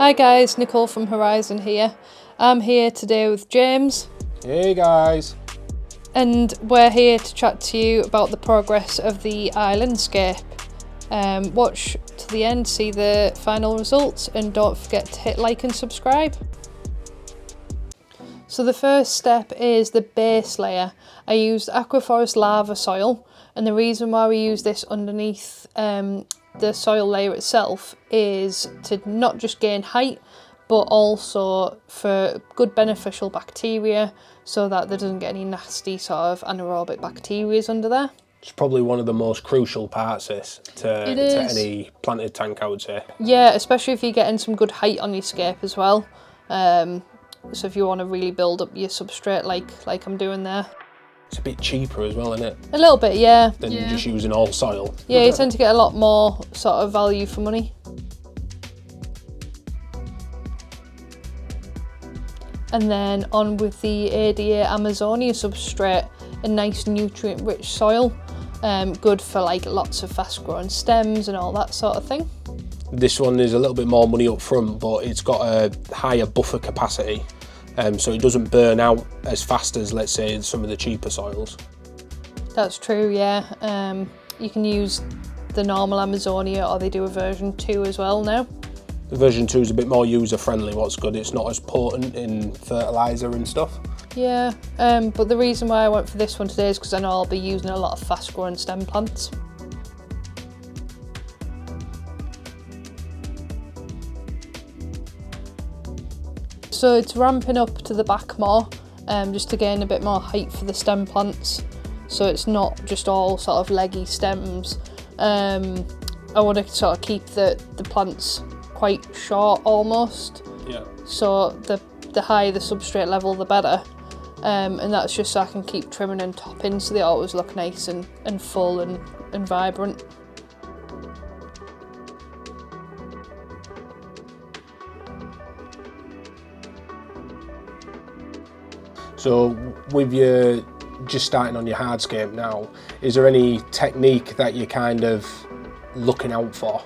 Hi guys, Nicole from Horizon here. I'm here today with James. Hey guys. And we're here to chat to you about the progress of the islandscape. Watch to the end, see the final results, and don't forget to hit like and subscribe. So the first step is the base layer. I used AquaForest lava soil, and the reason why we use this underneath the soil layer itself is to not just gain height, but also for good beneficial bacteria, so that there doesn't get any nasty sort of anaerobic bacteria under there. It's probably one of the most crucial parts this to any planted tank, I would say. Yeah, especially if you're getting some good height on your scape as well. So if you want to really build up your substrate like I'm doing there. It's a bit cheaper as well, isn't it? A little bit, yeah. Than just using all soil. Yeah, you tend to get a lot more sort of value for money. And then on with the ADA Amazonia substrate, a nice nutrient-rich soil, good for like lots of fast-growing stems and all that sort of thing. This one is a little bit more money up front, but it's got a higher buffer capacity, so it doesn't burn out as fast as, let's say, some of the cheaper soils. That's true, yeah. You can use the normal Amazonia, or they do a version 2 as well now. The version 2 is a bit more user-friendly, what's good. It's not as potent in fertiliser and stuff. Yeah, but the reason why I went for this one today is because I know I'll be using a lot of fast-growing stem plants. So it's ramping up to the back more, just to gain a bit more height for the stem plants. So it's not just all sort of leggy stems. I want to sort of keep the plants quite short almost. Yeah. So the higher the substrate level, the better. And that's just so I can keep trimming and topping so they always look nice and full and vibrant. So with your just starting on your hardscape now, is there any technique that you're kind of looking out for?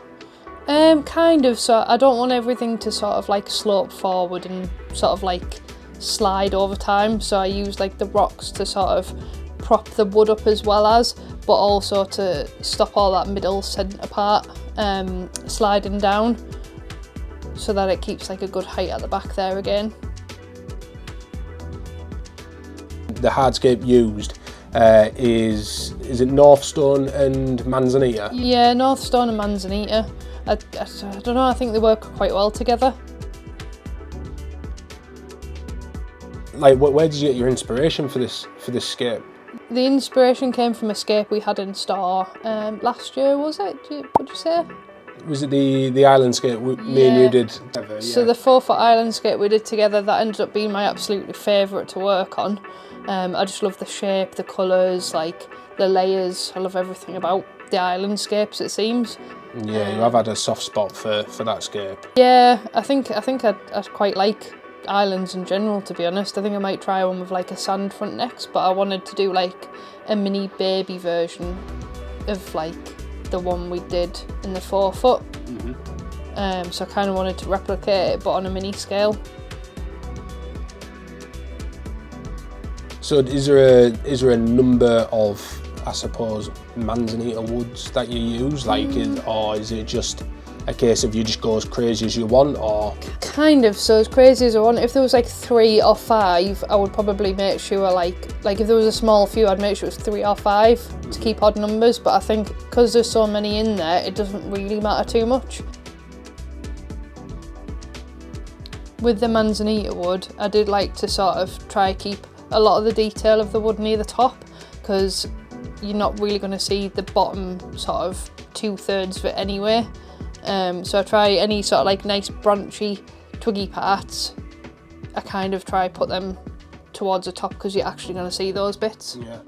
Kind of. So I don't want everything to sort of like slope forward and sort of like slide over time. So I use like the rocks to sort of prop the wood up as well as, but also to stop all that middle centre part sliding down, so that it keeps like a good height at the back there again. The hardscape used is it Northstone and Manzanita? Yeah, Northstone and Manzanita. I don't know, I think they work quite well together. Like, where did you get your inspiration for this scape? The inspiration came from a scape we had in store last year, was it? Would you say? Was it the island scape me and you did together? Yeah. So the 4-foot island scape we did together, that ended up being my absolutely favourite to work on. I just love the shape, the colours, like the layers. I love everything about the island scapes, it seems. Yeah, you have had a soft spot for that scape. Yeah, I think I'd quite like islands in general, to be honest. I think I might try one with like a sand front next, but I wanted to do like a mini baby version of like the one we did in the 4-foot. Mm-hmm. So I kind of wanted to replicate it, but on a mini scale. So is there a number of, I suppose, Manzanita woods that you use, like, or is it just a case of you just go as crazy as you want, or? Kind of, so as crazy as I want. If there was like 3 or 5, I would probably make sure like if there was a small few, I'd make sure it was 3 or 5 to keep odd numbers, but I think because there's so many in there, it doesn't really matter too much. With the Manzanita wood, I did like to sort of try keep a lot of the detail of the wood near the top, because you're not really going to see the bottom sort of 2/3 of it anyway. So I try any sort of like nice branchy, twiggy parts, I kind of try put them towards the top, because you're actually going to see those bits. Yeah.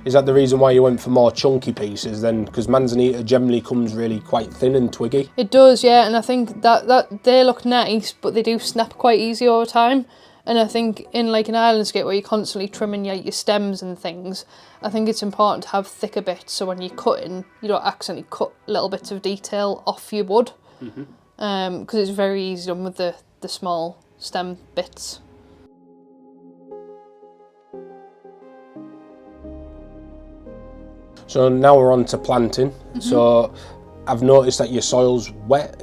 Is that the reason why you went for more chunky pieces then? Because Manzanita generally comes really quite thin and twiggy. It does, yeah, and I think that they look nice, but they do snap quite easy over time. And I think in like an islandscape where you're constantly trimming your stems and things, I think it's important to have thicker bits, so when you're cutting, you don't accidentally cut little bits of detail off your wood. because it's very easy done with the small stem bits. So now we're on to planting. So I've noticed that your soil's wet.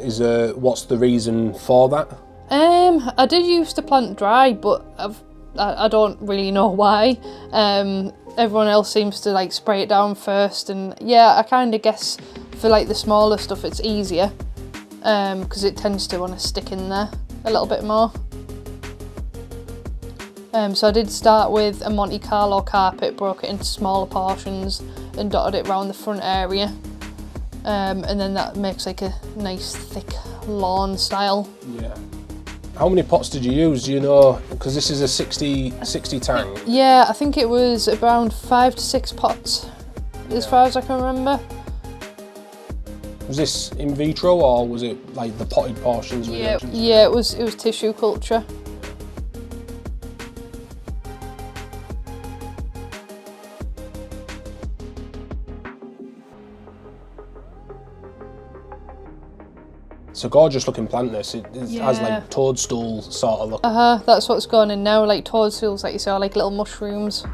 What's the reason for that? I did used to plant dry, but I don't really know why. Everyone else seems to like spray it down first, and yeah, I kind of guess for like the smaller stuff it's easier because it tends to want to stick in there a little bit more. So I did start with a Monte Carlo carpet, broke it into smaller portions and dotted it around the front area, and then that makes like a nice thick lawn style. Yeah. How many pots did you use, do you know? Because this is a 60 tank. Yeah, I think it was around 5 to 6 pots, as far as I can remember. Was this in vitro or was it like the potted portions? Yeah, it was tissue culture. It's a gorgeous looking plant, this. It has like toadstool sort of look. That's what's going in now, like toadstools like you saw, like little mushrooms.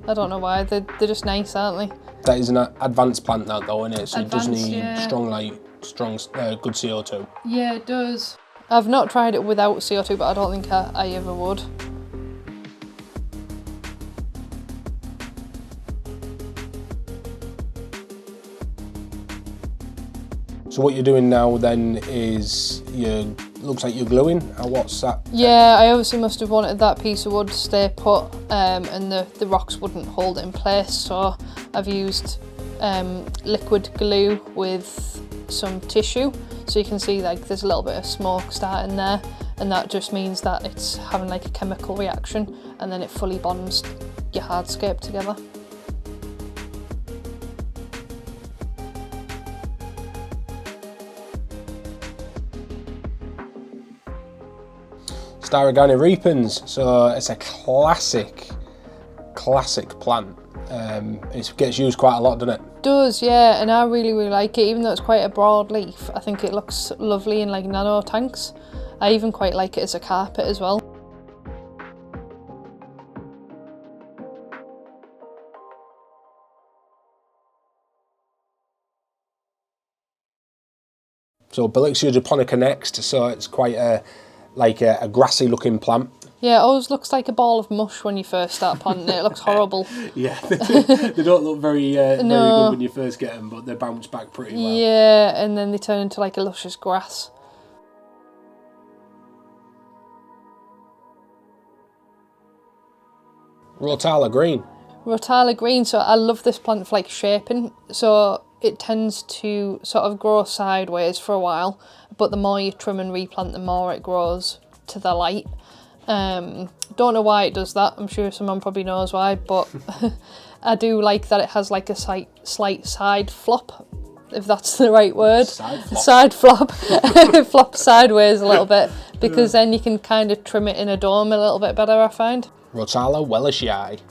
I don't know why, they're just nice, aren't they? That is an advanced plant that though, isn't it? So it does need strong good CO2. Yeah, it does. I've not tried it without CO2, but I don't think I ever would. So what you're doing now then is looks like you're gluing. What's that? Yeah, I obviously must have wanted that piece of wood to stay put, and the rocks wouldn't hold it in place, so I've used liquid glue with some tissue, so you can see like there's a little bit of smoke starting there, and that just means that it's having like a chemical reaction, and then it fully bonds your hardscape together. Staurogyne Repens, so it's a classic plant. It gets used quite a lot, doesn't it? It does, yeah, and I really like it, even though it's quite a broad leaf. I think it looks lovely in like nano tanks. I even quite like it as a carpet as well. So Blyxa japonica next, so it's quite a grassy looking plant. Yeah, it always looks like a ball of mush when you first start planting it. It looks horrible. Yeah, they don't look very good when you first get them, but they bounce back pretty well. Yeah, and then they turn into like a luscious grass. Rotala green. Rotala green, so I love this plant for like shaping. So it tends to sort of grow sideways for a while, but the more you trim and replant, the more it grows to the light. Don't know why it does that. I'm sure someone probably knows why, but I do like that it has like a slight side flop, if that's the right word. Side flop. It flops sideways a little bit, because then you can kind of trim it in a dome a little bit better, I find. Rotala wallichii.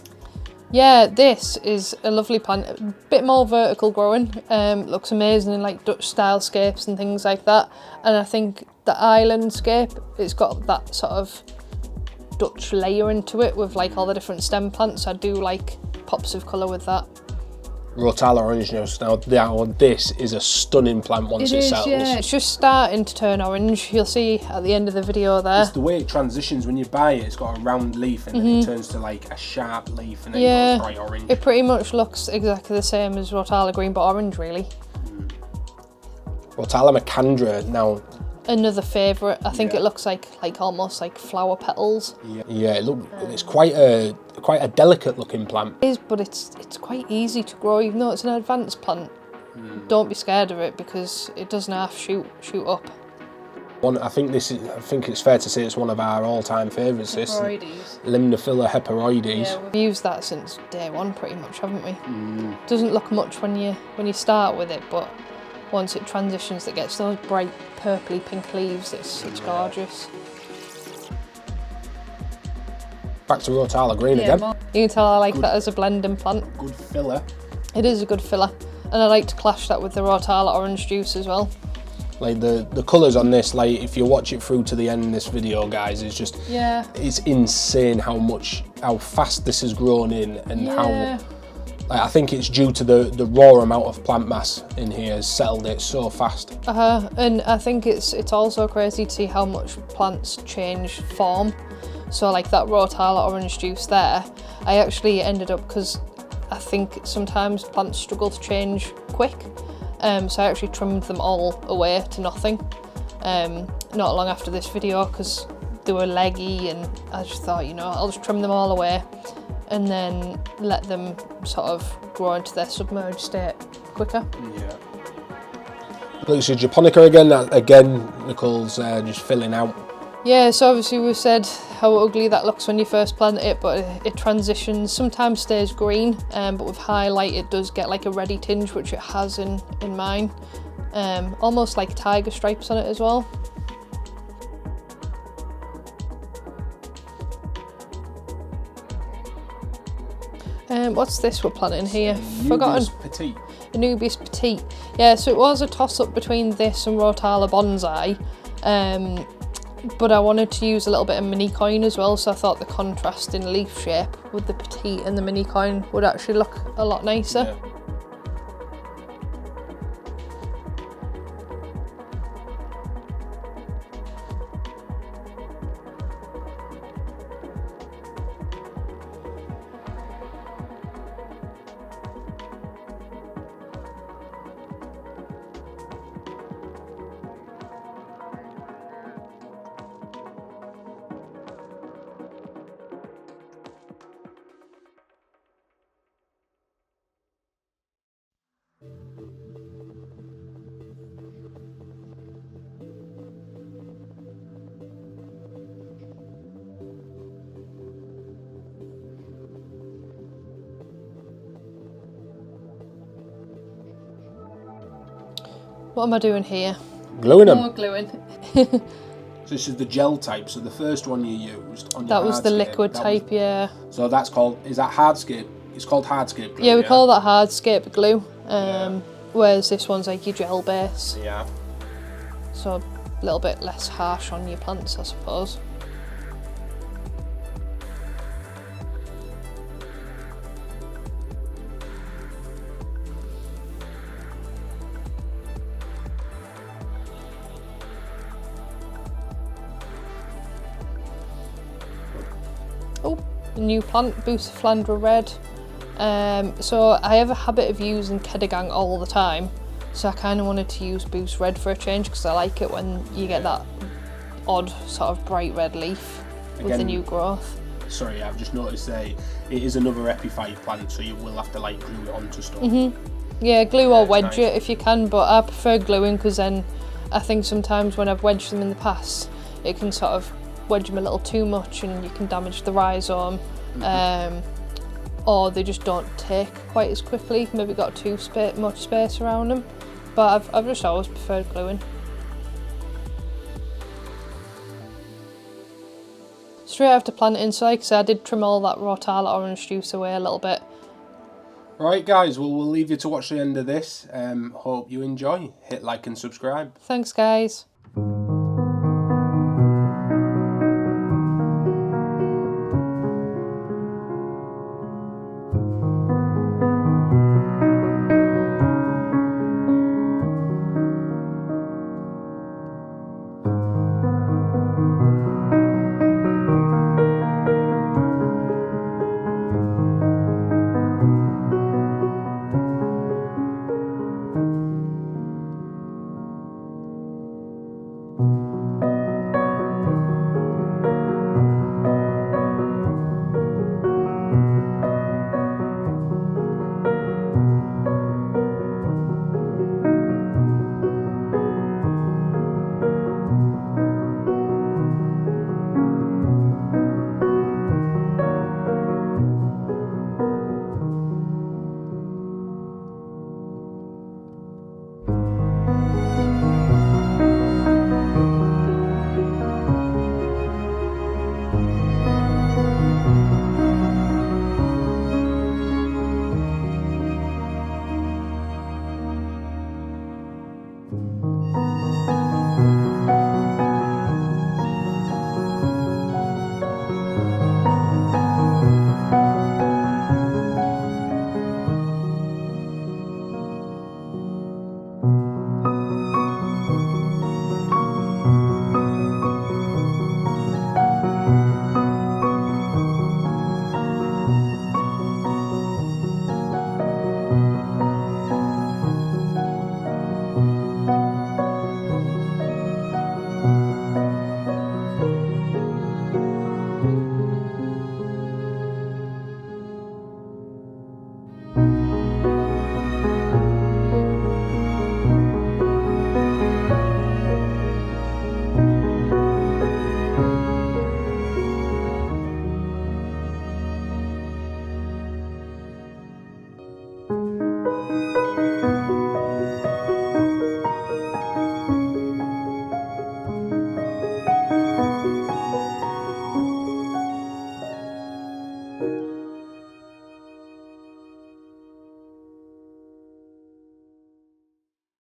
Yeah, this is a lovely plant, a bit more vertical growing, looks amazing in like Dutch style scapes and things like that, and I think the island scape, it's got that sort of Dutch layer into it with like all the different stem plants. I do like pops of colour with that. Rotala orange juice. Now this is a stunning plant once it settles. Yeah, it's just starting to turn orange. You'll see at the end of the video there. It's the way it transitions when you buy it. It's got a round leaf and then it turns to like a sharp leaf and then it goes bright orange. It pretty much looks exactly the same as Rotala green, but orange really. Rotala macrandra now. Another favourite. I think it looks like almost like flower petals. Yeah, it's quite a delicate looking plant. It is, but it's quite easy to grow, even though it's an advanced plant. Don't be scared of it, because it doesn't half shoot up. I think it's fair to say it's one of our all-time favourites. This Limnophila hippuroides. Yeah, we've used that since day one, pretty much, haven't we? Doesn't look much when you start with it, but once it transitions, it gets those bright purpley pink leaves. It's gorgeous. Back to Rotala green again. You can tell I like that as a blending plant. Good filler. It is a good filler, and I like to clash that with the Rotala orange juice as well. Like the colours on this, like if you watch it through to the end of this video, guys, it's just, Yeah. it's insane how fast this has grown in, and how, like, I think it's due to the raw amount of plant mass in here has settled it so fast. And I think it's also crazy to see how much plants change form. So like that Rotala orange juice there, I actually ended up, because I think sometimes plants struggle to change quick, so I actually trimmed them all away to nothing not long after this video, because they were leggy, and I just thought, you know, I'll just trim them all away and then let them sort of grow into their submerged state quicker. Yeah. Blyxa japonica again, Nicole's just filling out. Yeah, so obviously we said how ugly that looks when you first plant it, but it transitions, sometimes stays green, but with highlight it does get like a reddy tinge, which it has in mine. Almost like tiger stripes on it as well. What's this we're planting here? Forgotten. Petite. Anubias petite. Yeah, so it was a toss-up between this and Rotala bonsai, but I wanted to use a little bit of mini coin as well, so I thought the contrast in leaf shape with the petite and the mini coin would actually look a lot nicer. Yeah. What am I doing here? Gluing them. More gluing. So this is the gel type, so the first one you used on your That was the hardscape, liquid type, yeah. So that's called, is that Hardscape? It's called Hardscape glue, Yeah, we call that Hardscape glue, Yeah. whereas this one's like your gel base. Yeah. So a little bit less harsh on your plants, I suppose. Oh, a new plant, Bucephalandra red. So I have a habit of using Kedagang all the time, so I kind of wanted to use Boost red for a change, because I like it when you get that odd sort of bright red leaf with the new growth. Sorry, I've just noticed it is another epiphyte plant, so you will have to like glue it onto stuff. Yeah, glue or wedge nice. it if you can, but I prefer gluing, because then I think sometimes when I've wedged them in the past, it can sort of wedge them a little too much and you can damage the rhizome, or they just don't take quite as quickly, maybe got too much space around them, but I've just always preferred gluing. Straight after planting, so like I said, I did trim all that Rotala orange juice away a little bit. Right guys, well we'll leave you to watch the end of this. Hope you enjoy. Hit like and subscribe. Thanks guys.